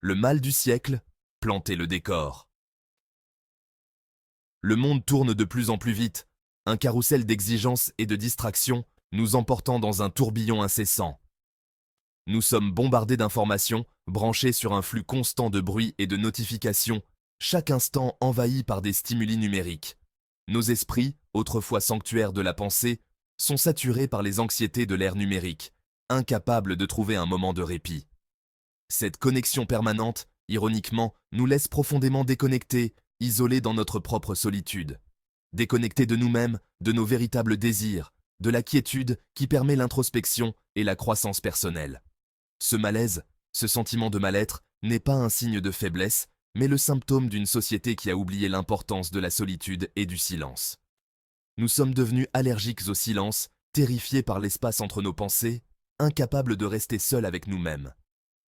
Le mal du siècle, planter le décor. Le monde tourne de plus en plus vite, un carrousel d'exigences et de distractions nous emportant dans un tourbillon incessant. Nous sommes bombardés d'informations, branchés sur un flux constant de bruit et de notifications, chaque instant envahi par des stimuli numériques. Nos esprits, autrefois sanctuaires de la pensée, sont saturés par les anxiétés de l'ère numérique, incapables de trouver un moment de répit. Cette connexion permanente, ironiquement, nous laisse profondément déconnectés, isolés dans notre propre solitude. Déconnectés de nous-mêmes, de nos véritables désirs, de la quiétude qui permet l'introspection et la croissance personnelle. Ce malaise, ce sentiment de mal-être, n'est pas un signe de faiblesse, mais le symptôme d'une société qui a oublié l'importance de la solitude et du silence. Nous sommes devenus allergiques au silence, terrifiés par l'espace entre nos pensées, incapables de rester seuls avec nous-mêmes.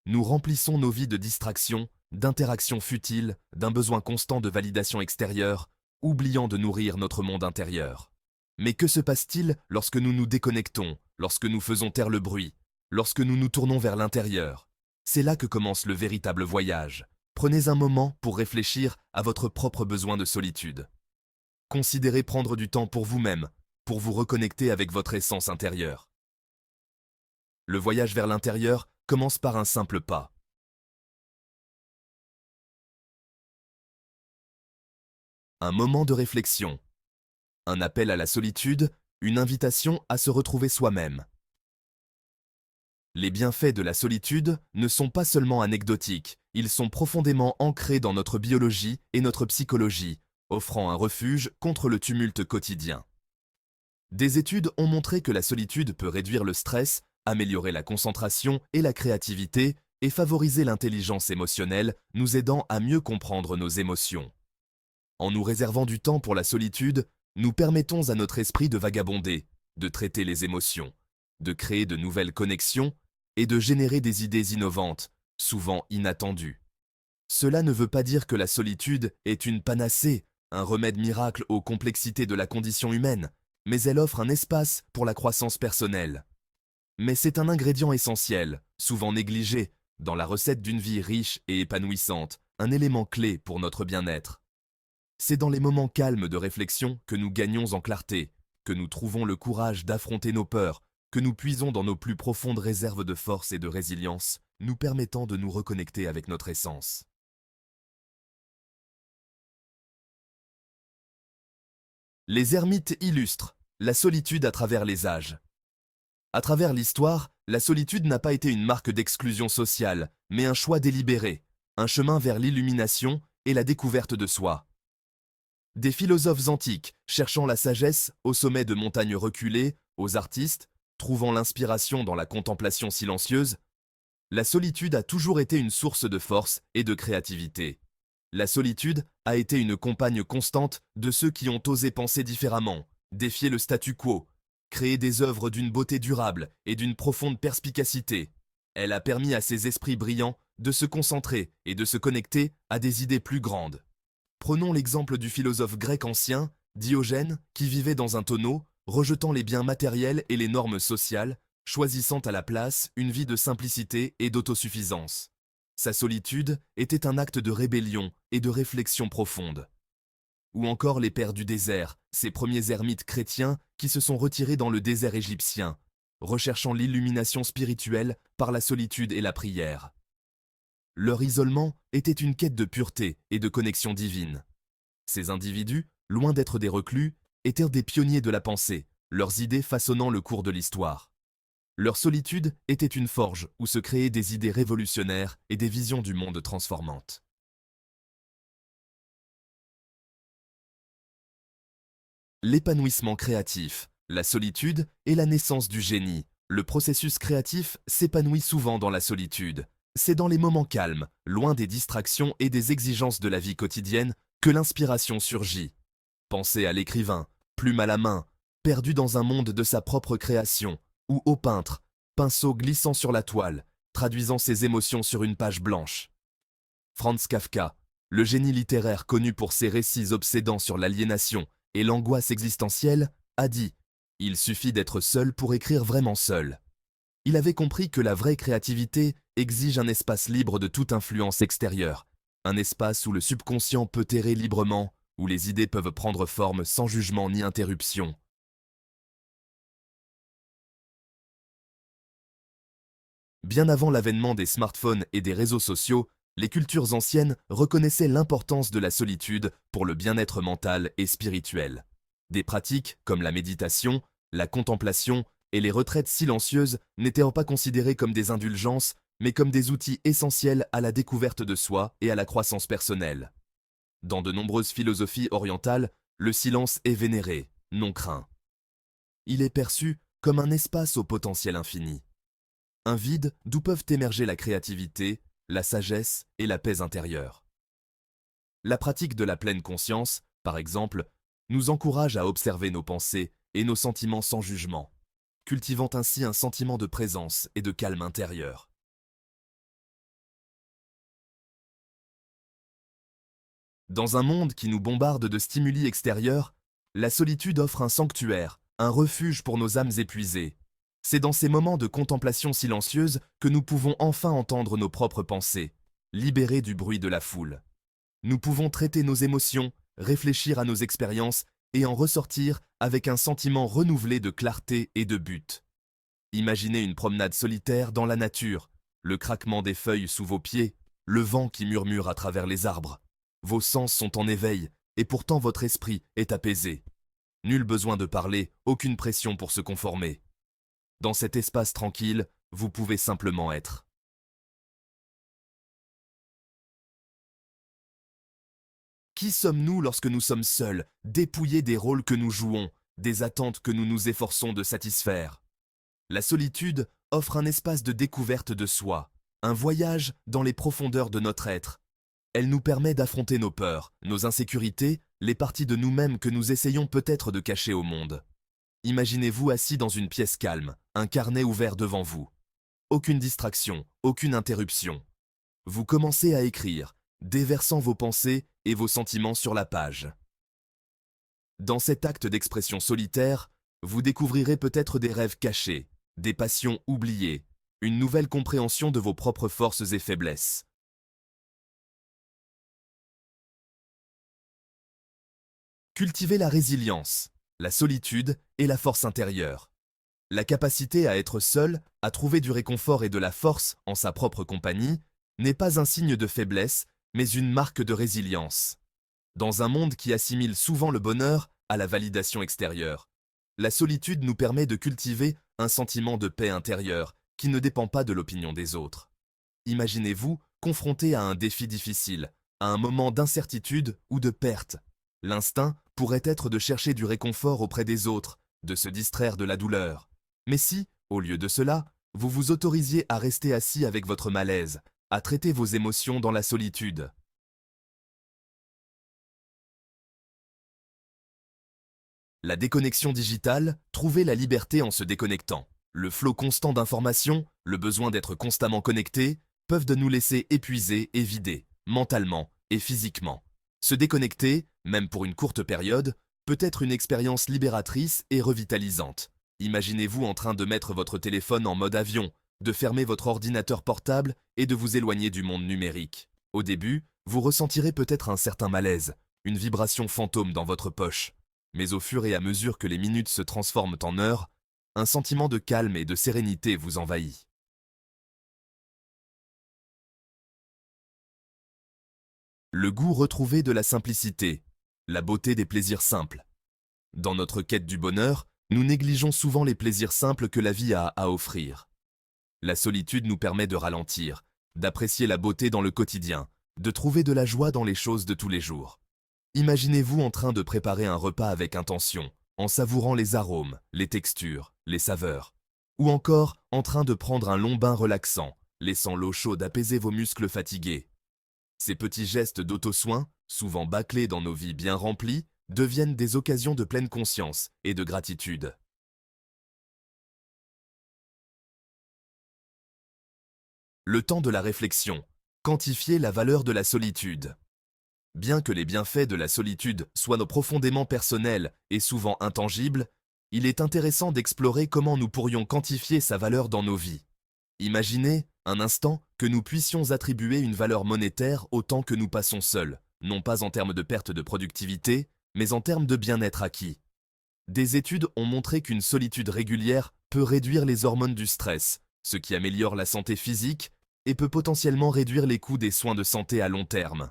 Nous remplissons nos vies de distractions, d'interactions futiles, d'un besoin constant de validation extérieure, oubliant de nourrir notre monde intérieur. Mais que se passe-t-il lorsque nous nous déconnectons, lorsque nous faisons taire le bruit, lorsque nous nous tournons vers l'intérieur? C'est là que commence le véritable voyage. Prenez un moment pour réfléchir à votre propre besoin de solitude. Considérez prendre du temps pour vous-même, pour vous reconnecter avec votre essence intérieure. Le voyage vers l'intérieur commence par un simple pas. Un moment de réflexion. Un appel à la solitude, une invitation à se retrouver soi-même. Les bienfaits de la solitude ne sont pas seulement anecdotiques, ils sont profondément ancrés dans notre biologie et notre psychologie, offrant un refuge contre le tumulte quotidien. Des études ont montré que la solitude peut réduire le stress, améliorer la concentration et la créativité et favoriser l'intelligence émotionnelle, nous aidant à mieux comprendre nos émotions. En nous réservant du temps pour la solitude, nous permettons à notre esprit de vagabonder, de traiter les émotions, de créer de nouvelles connexions et de générer des idées innovantes, souvent inattendues. Cela ne veut pas dire que la solitude est une panacée, un remède miracle aux complexités de la condition humaine, mais elle offre un espace pour la croissance personnelle. Mais c'est un ingrédient essentiel, souvent négligé, dans la recette d'une vie riche et épanouissante, un élément clé pour notre bien-être. C'est dans les moments calmes de réflexion que nous gagnons en clarté, que nous trouvons le courage d'affronter nos peurs, que nous puisons dans nos plus profondes réserves de force et de résilience, nous permettant de nous reconnecter avec notre essence. Les ermites illustrent la solitude à travers les âges. À travers l'histoire, la solitude n'a pas été une marque d'exclusion sociale, mais un choix délibéré, un chemin vers l'illumination et la découverte de soi. Des philosophes antiques cherchant la sagesse au sommet de montagnes reculées, aux artistes, trouvant l'inspiration dans la contemplation silencieuse, la solitude a toujours été une source de force et de créativité. La solitude a été une compagne constante de ceux qui ont osé penser différemment, défier le statu quo, créer des œuvres d'une beauté durable et d'une profonde perspicacité. Elle a permis à ces esprits brillants de se concentrer et de se connecter à des idées plus grandes. Prenons l'exemple du philosophe grec ancien, Diogène, qui vivait dans un tonneau, rejetant les biens matériels et les normes sociales, choisissant à la place une vie de simplicité et d'autosuffisance. Sa solitude était un acte de rébellion et de réflexion profonde. Ou encore les pères du désert, ces premiers ermites chrétiens qui se sont retirés dans le désert égyptien, recherchant l'illumination spirituelle par la solitude et la prière. Leur isolement était une quête de pureté et de connexion divine. Ces individus, loin d'être des reclus, étaient des pionniers de la pensée, leurs idées façonnant le cours de l'histoire. Leur solitude était une forge où se créaient des idées révolutionnaires et des visions du monde transformantes. L'épanouissement créatif, la solitude et la naissance du génie. Le processus créatif s'épanouit souvent dans la solitude. C'est dans les moments calmes, loin des distractions et des exigences de la vie quotidienne, que l'inspiration surgit. Pensez à l'écrivain, plume à la main, perdu dans un monde de sa propre création, ou au peintre, pinceau glissant sur la toile, traduisant ses émotions sur une page blanche. Franz Kafka, le génie littéraire connu pour ses récits obsédants sur l'aliénation et l'angoisse existentielle, a dit « Il suffit d'être seul pour écrire vraiment seul ». Il avait compris que la vraie créativité exige un espace libre de toute influence extérieure, un espace où le subconscient peut errer librement, où les idées peuvent prendre forme sans jugement ni interruption. Bien avant l'avènement des smartphones et des réseaux sociaux, les cultures anciennes reconnaissaient l'importance de la solitude pour le bien-être mental et spirituel. Des pratiques comme la méditation, la contemplation et les retraites silencieuses n'étaient pas considérées comme des indulgences, mais comme des outils essentiels à la découverte de soi et à la croissance personnelle. Dans de nombreuses philosophies orientales, le silence est vénéré, non craint. Il est perçu comme un espace au potentiel infini. Un vide d'où peuvent émerger la créativité, la sagesse et la paix intérieure. La pratique de la pleine conscience, par exemple, nous encourage à observer nos pensées et nos sentiments sans jugement, cultivant ainsi un sentiment de présence et de calme intérieur. Dans un monde qui nous bombarde de stimuli extérieurs, la solitude offre un sanctuaire, un refuge pour nos âmes épuisées. C'est dans ces moments de contemplation silencieuse que nous pouvons enfin entendre nos propres pensées, libérés du bruit de la foule. Nous pouvons traiter nos émotions, réfléchir à nos expériences et en ressortir avec un sentiment renouvelé de clarté et de but. Imaginez une promenade solitaire dans la nature, le craquement des feuilles sous vos pieds, le vent qui murmure à travers les arbres. Vos sens sont en éveil et pourtant votre esprit est apaisé. Nul besoin de parler, aucune pression pour se conformer. Dans cet espace tranquille, vous pouvez simplement être. Qui sommes-nous lorsque nous sommes seuls, dépouillés des rôles que nous jouons, des attentes que nous nous efforçons de satisfaire? La solitude offre un espace de découverte de soi, un voyage dans les profondeurs de notre être. Elle nous permet d'affronter nos peurs, nos insécurités, les parties de nous-mêmes que nous essayons peut-être de cacher au monde. Imaginez-vous assis dans une pièce calme, un carnet ouvert devant vous. Aucune distraction, aucune interruption. Vous commencez à écrire, déversant vos pensées et vos sentiments sur la page. Dans cet acte d'expression solitaire, vous découvrirez peut-être des rêves cachés, des passions oubliées, une nouvelle compréhension de vos propres forces et faiblesses. Cultivez la résilience, la solitude et la force intérieure. La capacité à être seul, à trouver du réconfort et de la force en sa propre compagnie, n'est pas un signe de faiblesse, mais une marque de résilience. Dans un monde qui assimile souvent le bonheur à la validation extérieure, la solitude nous permet de cultiver un sentiment de paix intérieure qui ne dépend pas de l'opinion des autres. Imaginez-vous confronté à un défi difficile, à un moment d'incertitude ou de perte. L'instinct pourrait être de chercher du réconfort auprès des autres, de se distraire de la douleur. Mais si, au lieu de cela, vous vous autorisiez à rester assis avec votre malaise, à traiter vos émotions dans la solitude. La déconnexion digitale, trouvez la liberté en se déconnectant. Le flot constant d'informations, le besoin d'être constamment connecté, peuvent de nous laisser épuisés et vidés, mentalement et physiquement. Se déconnecter, même pour une courte période, peut être une expérience libératrice et revitalisante. Imaginez-vous en train de mettre votre téléphone en mode avion, de fermer votre ordinateur portable et de vous éloigner du monde numérique. Au début, vous ressentirez peut-être un certain malaise, une vibration fantôme dans votre poche. Mais au fur et à mesure que les minutes se transforment en heures, un sentiment de calme et de sérénité vous envahit. Le goût retrouvé de la simplicité, la beauté des plaisirs simples. Dans notre quête du bonheur, nous négligeons souvent les plaisirs simples que la vie a à offrir. La solitude nous permet de ralentir, d'apprécier la beauté dans le quotidien, de trouver de la joie dans les choses de tous les jours. Imaginez-vous en train de préparer un repas avec intention, en savourant les arômes, les textures, les saveurs. Ou encore en train de prendre un long bain relaxant, laissant l'eau chaude apaiser vos muscles fatigués. Ces petits gestes d'auto-soin, souvent bâclés dans nos vies bien remplies, deviennent des occasions de pleine conscience et de gratitude. Le temps de la réflexion. Quantifier la valeur de la solitude. Bien que les bienfaits de la solitude soient profondément personnels et souvent intangibles, il est intéressant d'explorer comment nous pourrions quantifier sa valeur dans nos vies. Imaginez, un instant, que nous puissions attribuer une valeur monétaire au temps que nous passons seuls, non pas en termes de perte de productivité, mais en termes de bien-être acquis. Des études ont montré qu'une solitude régulière peut réduire les hormones du stress, ce qui améliore la santé physique et peut potentiellement réduire les coûts des soins de santé à long terme.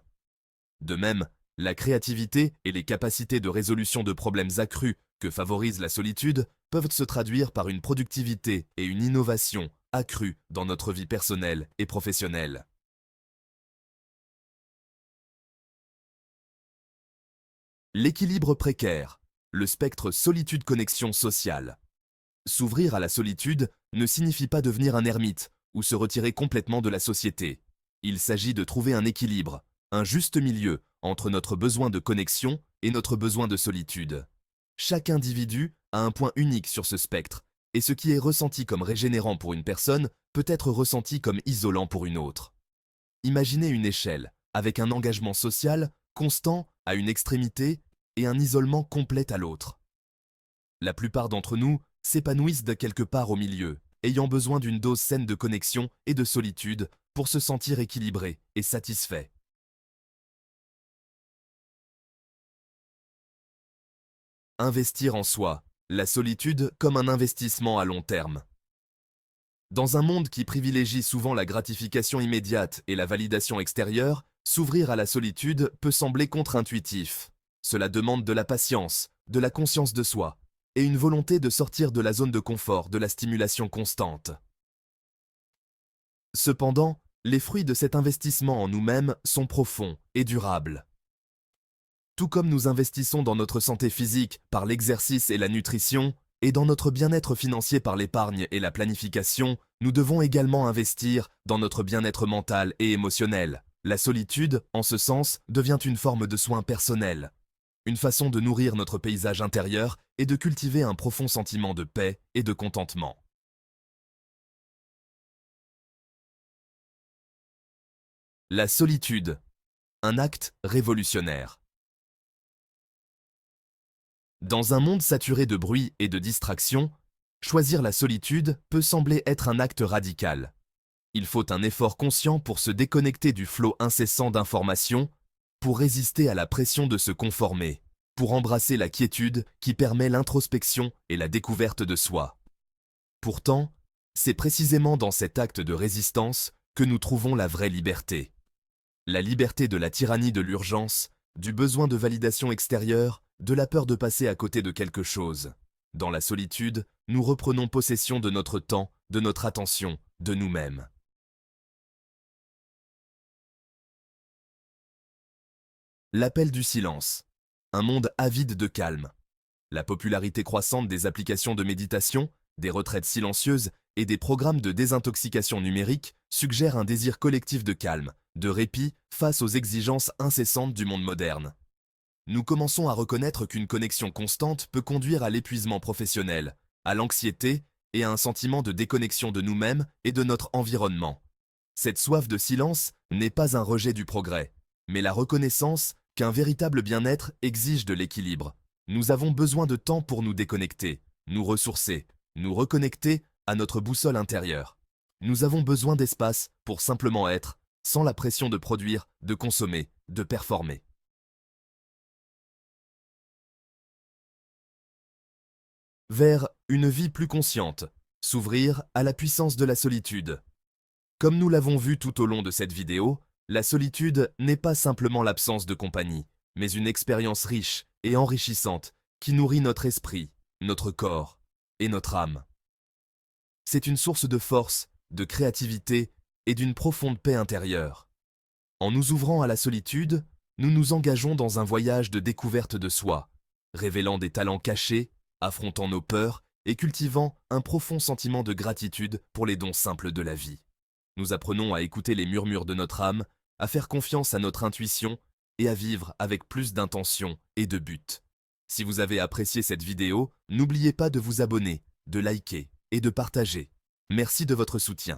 De même, la créativité et les capacités de résolution de problèmes accrues que favorise la solitude peuvent se traduire par une productivité et une innovation accrues dans notre vie personnelle et professionnelle. L'équilibre précaire, le spectre solitude-connexion sociale. S'ouvrir à la solitude ne signifie pas devenir un ermite ou se retirer complètement de la société. Il s'agit de trouver un équilibre, un juste milieu entre notre besoin de connexion et notre besoin de solitude. Chaque individu a un point unique sur ce spectre, et ce qui est ressenti comme régénérant pour une personne peut être ressenti comme isolant pour une autre. Imaginez une échelle, avec un engagement social constant à une extrémité et un isolement complet à l'autre. La plupart d'entre nous s'épanouissent de quelque part au milieu, ayant besoin d'une dose saine de connexion et de solitude pour se sentir équilibré et satisfait. Investir en soi, la solitude comme un investissement à long terme. Dans un monde qui privilégie souvent la gratification immédiate et la validation extérieure, s'ouvrir à la solitude peut sembler contre-intuitif. Cela demande de la patience, de la conscience de soi, et une volonté de sortir de la zone de confort de la stimulation constante. Cependant, les fruits de cet investissement en nous-mêmes sont profonds et durables. Tout comme nous investissons dans notre santé physique par l'exercice et la nutrition, et dans notre bien-être financier par l'épargne et la planification, nous devons également investir dans notre bien-être mental et émotionnel. La solitude, en ce sens, devient une forme de soin personnel, une façon de nourrir notre paysage intérieur et de cultiver un profond sentiment de paix et de contentement. La solitude, un acte révolutionnaire. Dans un monde saturé de bruit et de distractions, choisir la solitude peut sembler être un acte radical. Il faut un effort conscient pour se déconnecter du flot incessant d'informations, pour résister à la pression de se conformer, pour embrasser la quiétude qui permet l'introspection et la découverte de soi. Pourtant, c'est précisément dans cet acte de résistance que nous trouvons la vraie liberté. La liberté de la tyrannie de l'urgence, du besoin de validation extérieure, de la peur de passer à côté de quelque chose. Dans la solitude, nous reprenons possession de notre temps, de notre attention, de nous-mêmes. L'appel du silence. Un monde avide de calme. La popularité croissante des applications de méditation, des retraites silencieuses et des programmes de désintoxication numérique suggèrent un désir collectif de calme, de répit face aux exigences incessantes du monde moderne. Nous commençons à reconnaître qu'une connexion constante peut conduire à l'épuisement professionnel, à l'anxiété et à un sentiment de déconnexion de nous-mêmes et de notre environnement. Cette soif de silence n'est pas un rejet du progrès, mais la reconnaissance qu'un véritable bien-être exige de l'équilibre. Nous avons besoin de temps pour nous déconnecter, nous ressourcer, nous reconnecter à notre boussole intérieure. Nous avons besoin d'espace pour simplement être, sans la pression de produire, de consommer, de performer. Vers une vie plus consciente, s'ouvrir à la puissance de la solitude. Comme nous l'avons vu tout au long de cette vidéo, la solitude n'est pas simplement l'absence de compagnie, mais une expérience riche et enrichissante qui nourrit notre esprit, notre corps et notre âme. C'est une source de force, de créativité et d'une profonde paix intérieure. En nous ouvrant à la solitude, nous nous engageons dans un voyage de découverte de soi, révélant des talents cachés, affrontant nos peurs et cultivant un profond sentiment de gratitude pour les dons simples de la vie. Nous apprenons à écouter les murmures de notre âme, à faire confiance à notre intuition et à vivre avec plus d'intention et de but. Si vous avez apprécié cette vidéo, n'oubliez pas de vous abonner, de liker et de partager. Merci de votre soutien.